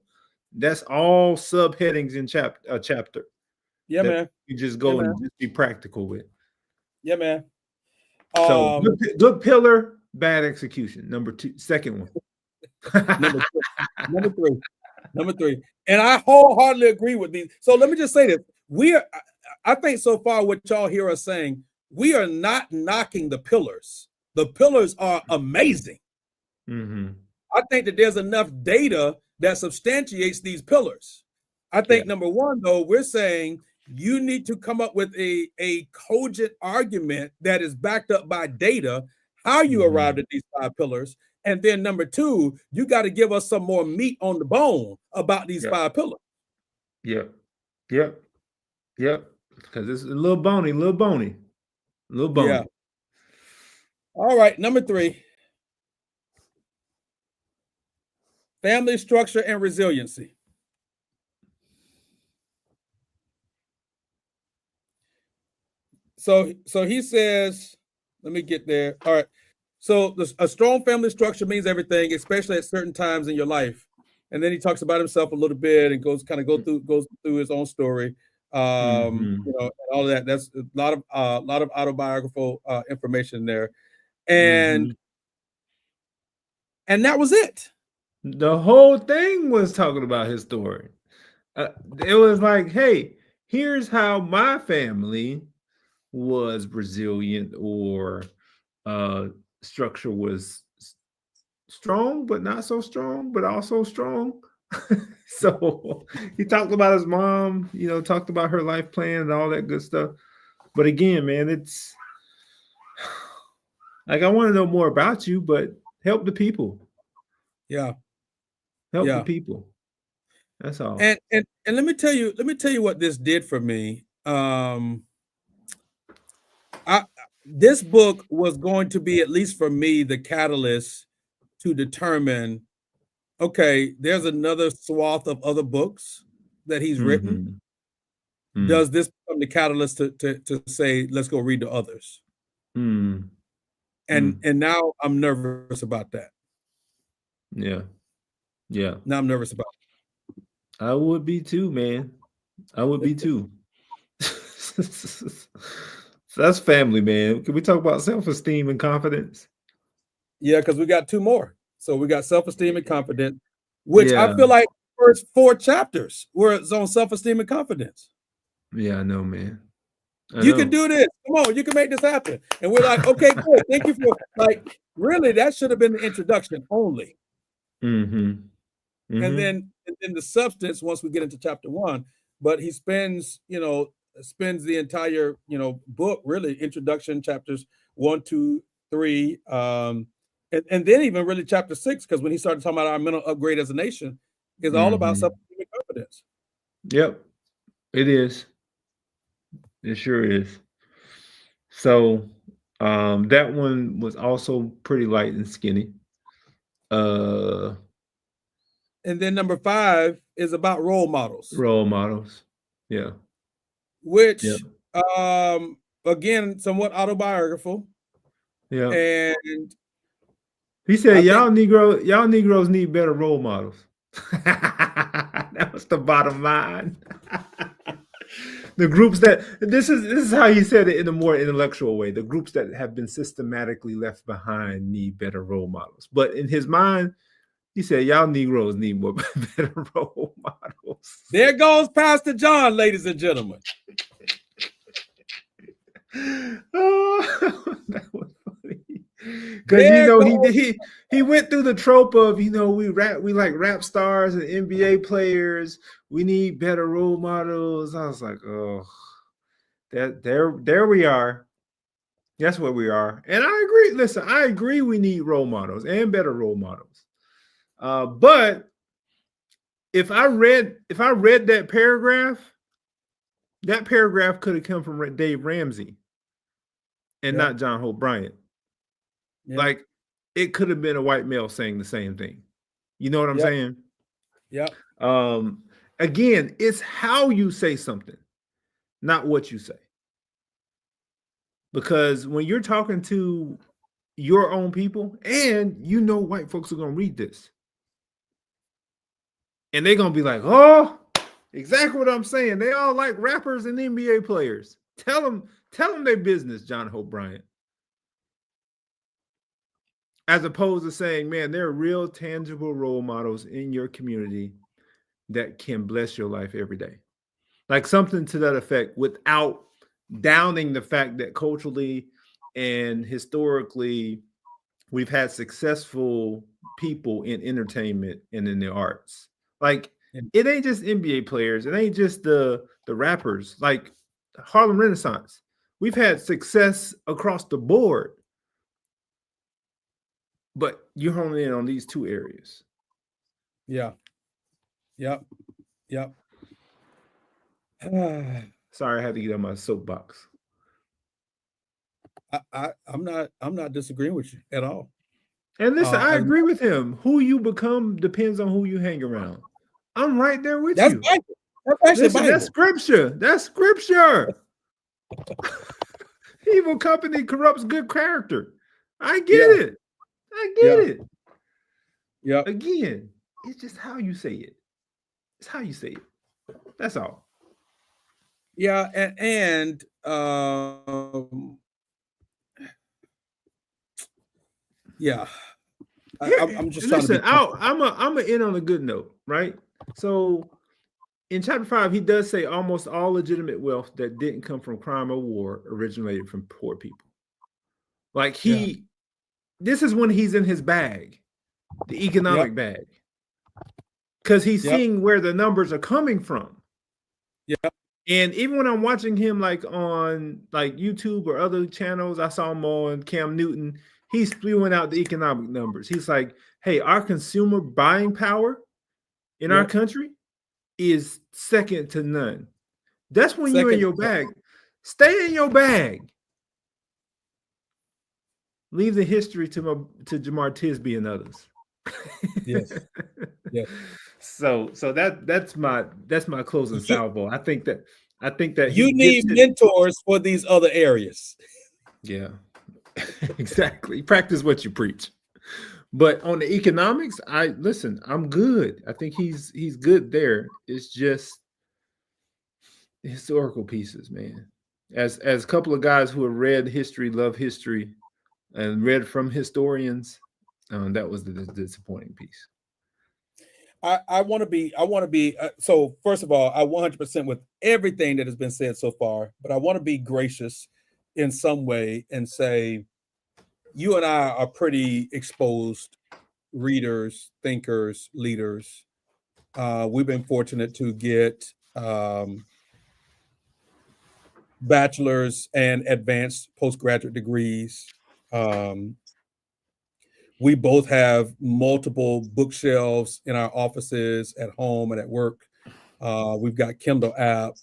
S2: That's all subheadings in chapter
S1: Yeah,
S2: that
S1: man.
S2: you just
S1: Yeah,
S2: go
S1: man.
S2: and just be practical with.
S1: Yeah, man.
S2: So
S1: Um,
S2: good pillar, bad execution. Number two, second one.
S1: number three, number three, number three. And I wholeheartedly agree with these. So let me just say this: we are. I think so far what y'all hear us saying, we are not knocking the pillars. The pillars are amazing.
S2: Mm-hmm.
S1: I think that there's enough data that substantiates these pillars. I
S2: Yeah.
S1: think number one, though, we're saying you need to come up with a cogent argument that is backed up by data, how you
S2: Mm-hmm.
S1: arrived at these five pillars. And then number two, you got to give us some more meat on the bone about these
S2: Yep.
S1: five pillars.
S2: Yep. Yep. Yep. Because it's a little bony, little bony, little
S1: Yeah.
S2: bony.
S1: All right. Number three, family structure and resiliency. So he says, let me get there. All right. So a strong family structure means everything, especially at certain times in your life. And then he talks about himself a little bit and goes through his own story,
S2: Mm-hmm.
S1: and all of that. That's a lot of autobiographical information there, and
S2: Mm-hmm.
S1: and that was it.
S2: The whole thing was talking about his story. Uh, it was like, hey, here's how my family was resilient, or uh structure was strong but not so strong but also strong. So he talked about his mom, talked about her life plan and all that good stuff. But again, man, it's like, I want to know more about you, but help the people.
S1: Yeah,
S2: Help the
S1: yeah.
S2: people. That's all.
S1: And let me tell you what this did for me. I This book was going to be, at least for me, the catalyst to determine, okay, there's another swath of other books that he's written.
S2: Mm-hmm. Mm.
S1: Does this become the catalyst to say, let's go read the others?
S2: Mm.
S1: And
S2: Mm.
S1: and now I'm nervous about that.
S2: Yeah. Yeah.
S1: Now I'm nervous about
S2: I would be too, man. I would
S1: it.
S2: be too. So that's family, man. Can we talk about self-esteem and confidence?
S1: Yeah, because we got two more. So we got self-esteem and confidence, which I
S2: Yeah.
S1: feel like first four chapters were it's on self-esteem and confidence.
S2: Yeah, I know, man. I
S1: You can
S2: know.
S1: do this. Come on, you can make this happen. And we're like, okay, good. Thank you for, like, really, that should have been the introduction only.
S2: Mm-hmm.
S1: And
S2: Mm-hmm.
S1: then the substance once we get into chapter one. But he spends the entire, book, really, introduction, chapters 1, 2, 3, and then even really chapter 6, because when he started talking about our mental upgrade as a nation, is all about
S2: Mm-hmm.
S1: self-esteem and confidence.
S2: Yep. It is. It sure is. So that one was also pretty light and skinny. Uh
S1: And then number 5 is about role models,
S2: Role models. Yeah. Yeah.
S1: which, again, somewhat autobiographical.
S2: Yeah.
S1: And
S2: He said,
S1: I think,
S2: y'all Negroes need better role models. That was the bottom line. The groups that this is how he said it in a more intellectual way. The groups that have been systematically left behind need better role models. But in his mind, he said, y'all Negroes need more better role models.
S1: there goes Pastor John, ladies and gentlemen.
S2: Oh, that was funny. Because
S1: There goes.
S2: he went through the trope of, we like rap stars and NBA players. We need better role models. I was like, oh, there we are. That's where we are. And I agree. Listen, I agree we need role models and better role models. But if I read that paragraph could have come from Dave Ramsey and
S1: Yeah,
S2: not John Hope Bryant.
S1: yeah,
S2: Like, it could have been a white male saying the same thing. You know what I'm
S1: yep,
S2: saying?
S1: yep.
S2: Um, Again, it's how you say something, not what you say. Because when you're talking to your own people, and white folks are gonna read this. And they're gonna be like, oh, exactly what I'm saying. They all like rappers and NBA players. Tell them their business, John Hope Bryant. As opposed to saying, man, there are real tangible role models in your community that can bless your life every day. Like something to that effect without downing the fact that culturally and historically we've had successful people in entertainment and in the arts. Like
S1: Yeah.
S2: it ain't just NBA players, it ain't just the rappers. Like Harlem Renaissance, we've had success across the board, but you're honing in on these two areas.
S1: Yeah. Yep. Yep.
S2: Sorry, I had to get on my soapbox.
S1: I'm not disagreeing with you at all.
S2: And listen, I
S1: And
S2: agree with him. Who you become depends on who you hang around. I'm right there with
S1: that's
S2: you.
S1: Bible. That's actually
S2: Listen, that's
S1: Bible.
S2: scripture. That's scripture. Evil company corrupts good character. I get
S1: Yeah.
S2: it. I
S1: Yeah.
S2: get it.
S1: Yeah.
S2: Again, it's just how you say it. It's how you say it. That's all.
S1: Yeah. And yeah.
S2: Here,
S1: I'm just trying to be
S2: listen,
S1: comfortable.
S2: I'm a in on a good note, right? So in chapter 5, he does say almost all legitimate wealth that didn't come from crime or war originated from poor people. Like
S1: Yeah.
S2: this is when he's in his bag, the
S1: Yep.
S2: economic bag, because he's
S1: Yep.
S2: seeing where the numbers are coming from.
S1: Yep.
S2: And even when I'm watching him like on like YouTube or other channels, I saw him on Cam Newton. He's spewing out the economic numbers. He's like, "Hey, our consumer buying power in our
S1: Yep.
S2: country is second to none." That's when you're in
S1: Second.
S2: your bag. Stay in your bag. Leave the history to Jamar Tisby and others.
S1: Yes. Yes.
S2: So that's my closing
S1: You
S2: salvo. I think that he
S1: you
S2: gets
S1: need
S2: it.
S1: mentors for these other areas.
S2: Yeah, exactly. Practice what you preach. But on the economics, I listen. I'm good. I think he's good there. It's just historical pieces, man. As a couple of guys who have read history, love history, and read from historians, that was the disappointing piece.
S1: I want to be. So first of all, I 100% with everything that has been said so far, but I want to be gracious in some way and say you and I are pretty exposed readers, thinkers, leaders. We've been fortunate to get bachelor's and advanced postgraduate degrees. Um, we both have multiple bookshelves in our offices, at home, and at work. We've got Kindle app.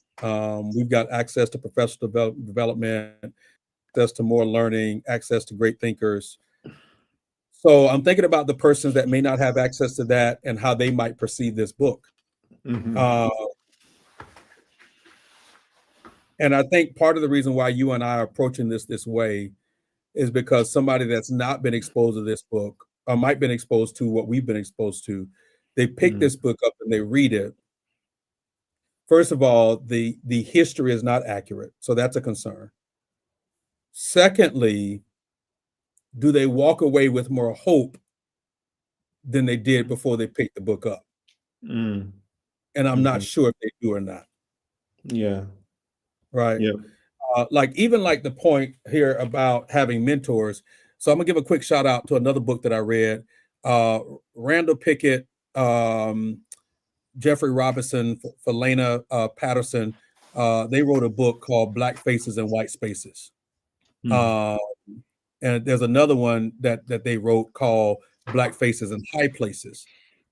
S1: We've got access to professional development, access to more learning, access to great thinkers. So I'm thinking about the persons that may not have access to that and how they might perceive this book.
S2: Mm-hmm.
S1: Uh, and I think part of the reason why you and I are approaching this way is because somebody that's not been exposed to this book or might been exposed to what we've been exposed to, they pick
S2: Mm-hmm.
S1: this book up and they read it. First of all, the history is not accurate, so that's a concern. Secondly, do they walk away with more hope than they did before they picked the book up?
S2: Mm-hmm.
S1: And I'm not
S2: Mm-hmm.
S1: sure if they do or not.
S2: Yeah.
S1: Right?
S2: Yep.
S1: Like even like the point here about having mentors. So I'm gonna give a quick shout out to another book that I read. Uh, Randall Pickett, Jeffrey Robinson, Felena Patterson. They wrote a book called Black Faces and White Spaces.
S2: Mm-hmm.
S1: Uh, and there's another one that they wrote called Black Faces in High Places.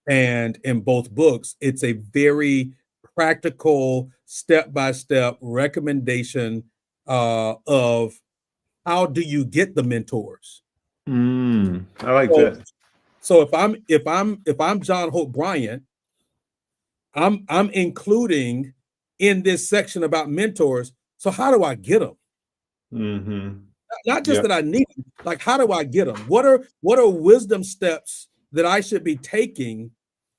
S1: And in both books, it's a very practical, step-by-step recommendation of how do you get the mentors.
S2: I like
S1: So,
S2: that.
S1: so if I'm John Hope Bryant, I'm including in this section about mentors. So how do I get them?
S2: Mm-hmm.
S1: Not just
S2: Yep.
S1: that I need them, like how do I get them? What are wisdom steps that I should be taking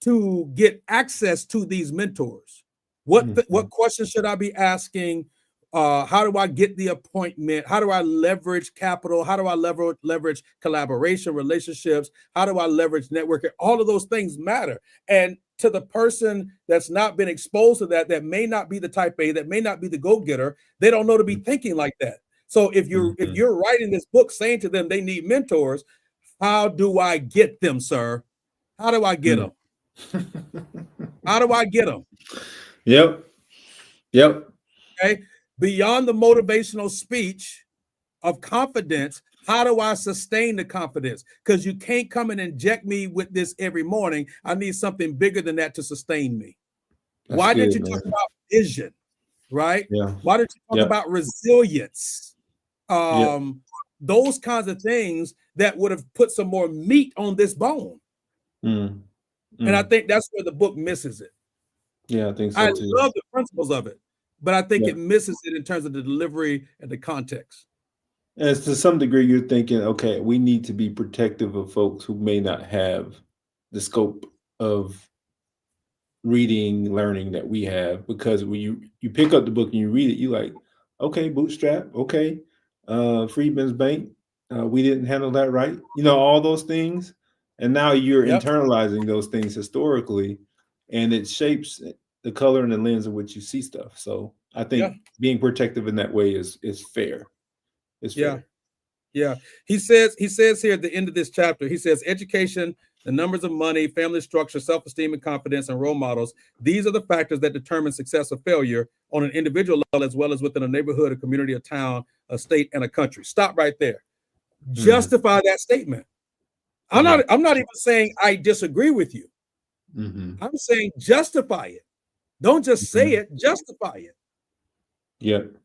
S1: to get access to these mentors? What questions should I be asking? How do I get the appointment? How do I leverage capital? How do I leverage collaboration, relationships? How do I leverage networking? All of those things matter. And to the person that's not been exposed to that, that may not be the type A, that may not be the go-getter, they don't know to be thinking like that. So if you're writing this book saying to them they need mentors, how do I get them, sir? How do I get them? How do I get them?
S2: Yep. Yep.
S1: Okay. Beyond the motivational speech of confidence, how do I sustain the confidence? Because you can't come and inject me with this every morning. I need something bigger than that to sustain me.
S2: That's
S1: Why didn't
S2: good,
S1: you
S2: man.
S1: talk about vision? Right?
S2: Yeah.
S1: Why did you talk
S2: Yep.
S1: about resilience?
S2: Yep.
S1: Those kinds of things that would have put some more meat on this bone. And I think that's where the book misses it.
S2: Yeah, I think
S1: I
S2: so too.
S1: love the principles of it, but I think
S2: Yeah.
S1: it misses it in terms of the delivery and the context.
S2: As to some degree, you're thinking, okay, we need to be protective of folks who may not have the scope of reading, learning that we have, because when you pick up the book and you read it, you like, okay, bootstrap, okay, Freedman's Bank, we didn't handle that right, all those things, and now you're
S1: Yep.
S2: internalizing those things historically, and it shapes the color and the lens in which you see stuff. So I think being protective in that way is fair. It's fair.
S1: Yeah. He says here at the end of this chapter, he says, education, the numbers of money, family structure, self-esteem and confidence, and role models, these are the factors that determine success or failure on an individual level, as well as within a neighborhood, a community, a town, a state, and a country. Stop right there. Justify that statement. I'm not even saying I disagree with you. I'm saying justify it. Don't just say it, justify it.
S2: Yep.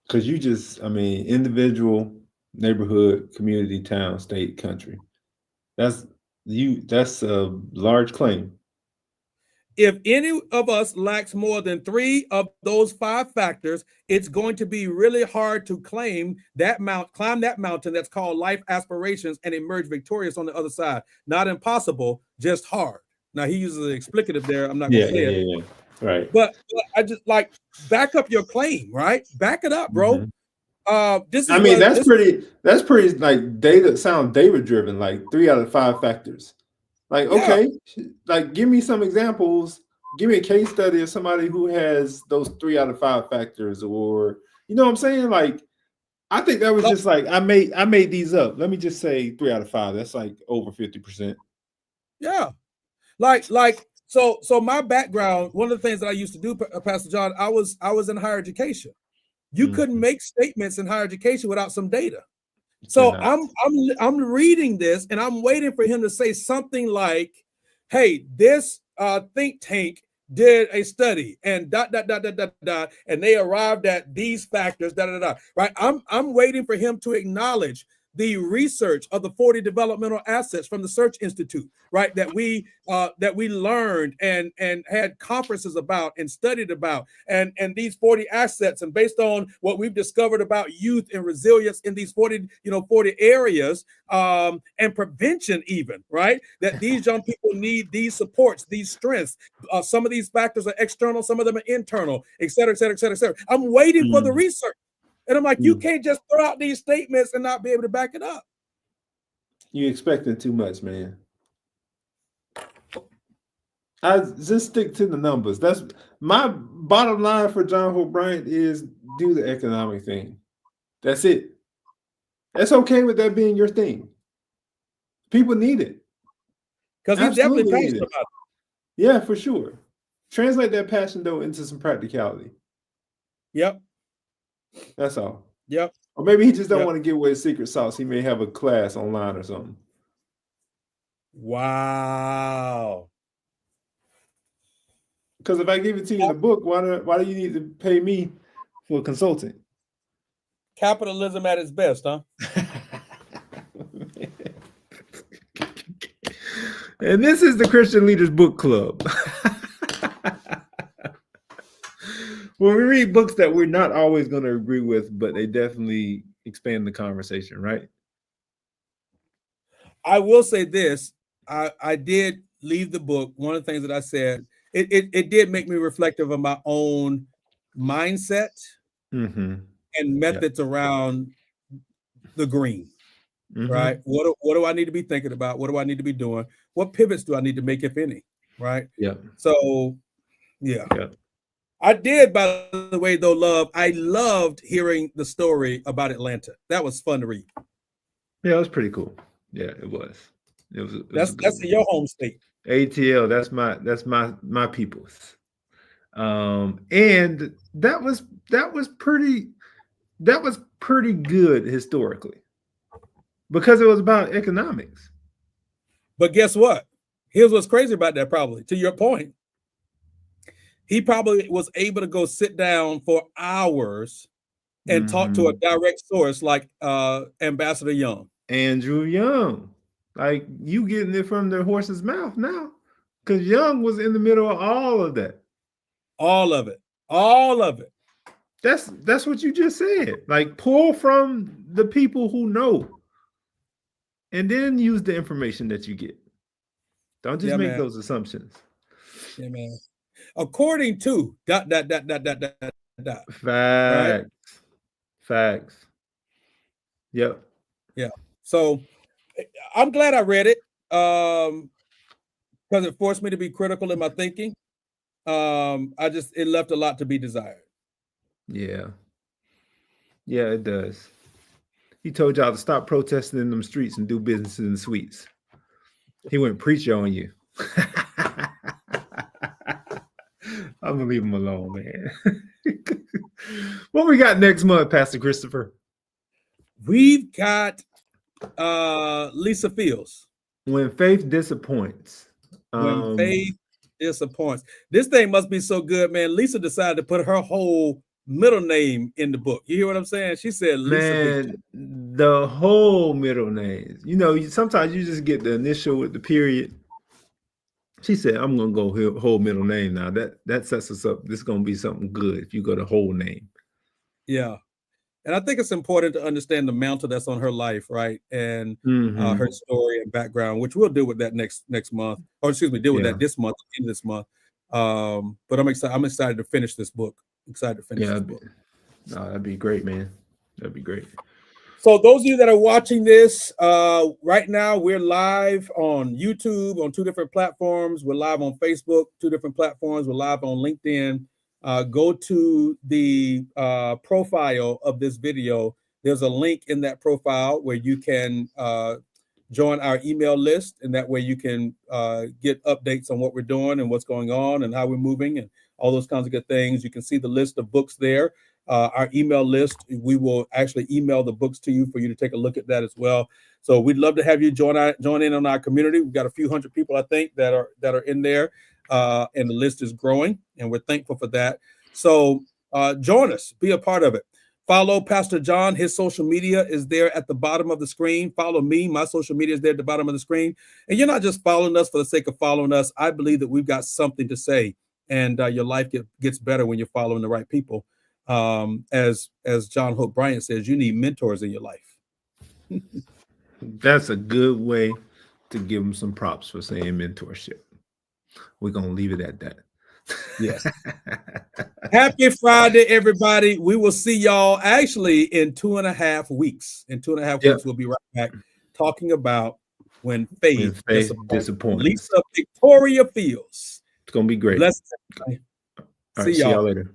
S2: Because individual, neighborhood, community, town, state, country. That's a large claim.
S1: If any of us lacks more than 3 of those 5 factors, it's going to be really hard to climb that mountain that's called life aspirations and emerge victorious on the other side. Not impossible, just hard. Now he uses an explicative there. I'm not going to say it.
S2: Yeah. Right.
S1: But I just like back up your claim, right? Back it up, bro. That's
S2: pretty like data driven, like 3 out of 5 factors. Like, okay, like give me some examples. Give me a case study of somebody who has those 3 out of 5 factors, or you know what I'm saying? Like, I think that was just like I made these up. Let me just say 3 out of 5. That's like over 50%.
S1: Yeah, so my background. One of the things that I used to do, Pastor John, I was in higher education. You couldn't make statements in higher education without some data. So I'm reading this and I'm waiting for him to say something like, "Hey, this think tank did a study and ... and they arrived at these factors, right? I'm waiting for him to acknowledge the research of the 40 developmental assets from the Search Institute, right? That we learned and had conferences about and studied about, and these 40 assets, and based on what we've discovered about youth and resilience in these 40 areas, and prevention even, right? That these young people need these supports, these strengths. Some of these factors are external, some of them are internal, et cetera, et cetera, et cetera, et cetera. I'm waiting for the research. And I'm like, you can't just throw out these statements and not be able to back it up.
S2: You expecting too much, man. I just stick to the numbers. That's my bottom line for John Hope Bryant is do the economic thing. That's it. That's okay with that being your thing. People need it.
S1: Because he's definitely passionate about it.
S2: Yeah, for sure. Translate that passion, though, into some practicality.
S1: Yep.
S2: That's all.
S1: Yep.
S2: Or maybe he just don't want to give away his secret sauce. He may have a class online or something.
S1: Wow.
S2: Because if I give it to you in the book, why do you need to pay me for consulting?
S1: Capitalism at its best, huh?
S2: And this is the Christian Leaders Book Club. When we read books that we're not always going to agree with, but they definitely expand the conversation, right?
S1: I will say this: I did leave the book. One of the things that I said, it did make me reflective of my own mindset
S2: Mm-hmm.
S1: and
S2: Yeah.
S1: methods around the green. Right?
S2: Mm-hmm.
S1: What do I need to be thinking about? What do I need to be doing? What pivots do I need to make, if any? Right?
S2: Yeah.
S1: So yeah,
S2: Yeah.
S1: I did. By the way, though, love. I loved hearing the story about Atlanta. That was fun to read.
S2: Yeah, it was pretty cool. Yeah, it was. It was a good
S1: That's
S2: one.
S1: in your home state.
S2: ATL, that's my people's. And that was pretty good historically because it was about economics.
S1: But guess what? Here's what's crazy about that. Probably to your point, he probably was able to go sit down for hours and talk to a
S2: Hmm.
S1: direct source like Ambassador Young.
S2: Andrew Young, like you getting it from the horse's mouth now, because Young was in the middle of all of that.
S1: All of it. All of it.
S2: That's what you just said. Like pull from the people who know, and then use the information that you get. Don't just
S1: Yeah,
S2: make
S1: man.
S2: those assumptions.
S1: Yeah, man. According to dot, right?
S2: Facts. Facts. Yep.
S1: Yeah. So I'm glad I read it because it forced me to be critical in my thinking. I just it left a lot to be desired.
S2: Yeah. Yeah, it does. He told y'all to stop protesting in them streets and do business in the suites. He went preach on you. I'm gonna leave him alone, man. What we got next month, Pastor Christopher?
S1: We've got Lisa Fields.
S2: When faith disappoints.
S1: When
S2: Um,
S1: faith disappoints. This thing must be so good, man. Lisa decided to put her whole middle name in the book. You hear what I'm saying? She said Lisa Victoria.
S2: man, the whole middle names. Sometimes you just get the initial with the period. She said, "I'm gonna go whole middle name now. That sets us up. This is gonna be something good if you go to whole name."
S1: Yeah. And I think it's important to understand the mantle that's on her life, right? And her
S2: Mm-hmm.
S1: story and background, which we'll deal with that next month, or excuse me, deal with
S2: Yeah,
S1: that this month, in this month. But I'm excited. I'm excited to finish this book. Excited to finish
S2: yeah.
S1: this book.
S2: No, that'd be great, man. That'd be great.
S1: So those of you that are watching this right now, we're live on YouTube on 2 different platforms. We're live on Facebook, 2 different platforms. We're live on LinkedIn. Go to the profile of this video. There's a link in that profile where you can join our email list, and that way you can get updates on what we're doing and what's going on and how we're moving and all those kinds of good things. You can see the list of books there. Our email list, we will actually email the books to you for you to take a look at that as well. So we'd love to have you join in on our community. We've got a few hundred people, I think, that are in there, and the list is growing, and we're thankful for that. So join us, be a part of it. Follow Pastor John. His social media is there at the bottom of the screen. Follow me. My social media is there at the bottom of the screen. And you're not just following us for the sake of following us. I believe that we've got something to say, and your life gets better when you're following the right people. As John Hope Bryant says, you need mentors in your life.
S2: That's a good way to give them some props for saying mentorship. We're gonna leave it at that.
S1: Yes. Happy Friday, everybody. We will see y'all actually in 2.5 weeks. In 2.5
S2: Yep.
S1: weeks, we'll be right back talking about when faith disappoints.
S2: Disappoints.
S1: Lisa Victoria Fields.
S2: It's gonna be great.
S1: Blessings.
S2: All
S1: See
S2: right, see y'all
S1: y'all.
S2: later.